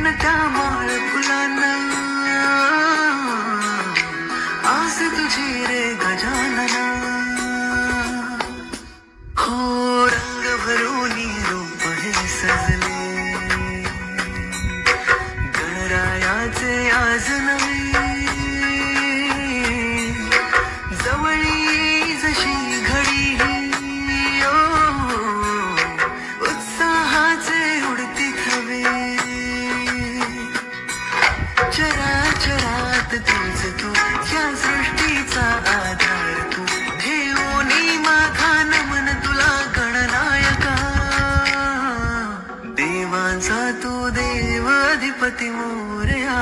घेईन त्या माळ फुलांना, आस तुझी रे गजानना. हो रंग भरून रूप हे सजले, गणरायाचे आज नवे. जवळी जशी घडी उत्साहाचे उडती थवे. चराचरात तूच तू, या सृष्टीचा आधार तू. ठेवोनी माझा नमन तुला गणनायका. देवांचा तू देव अधिपती मोरया.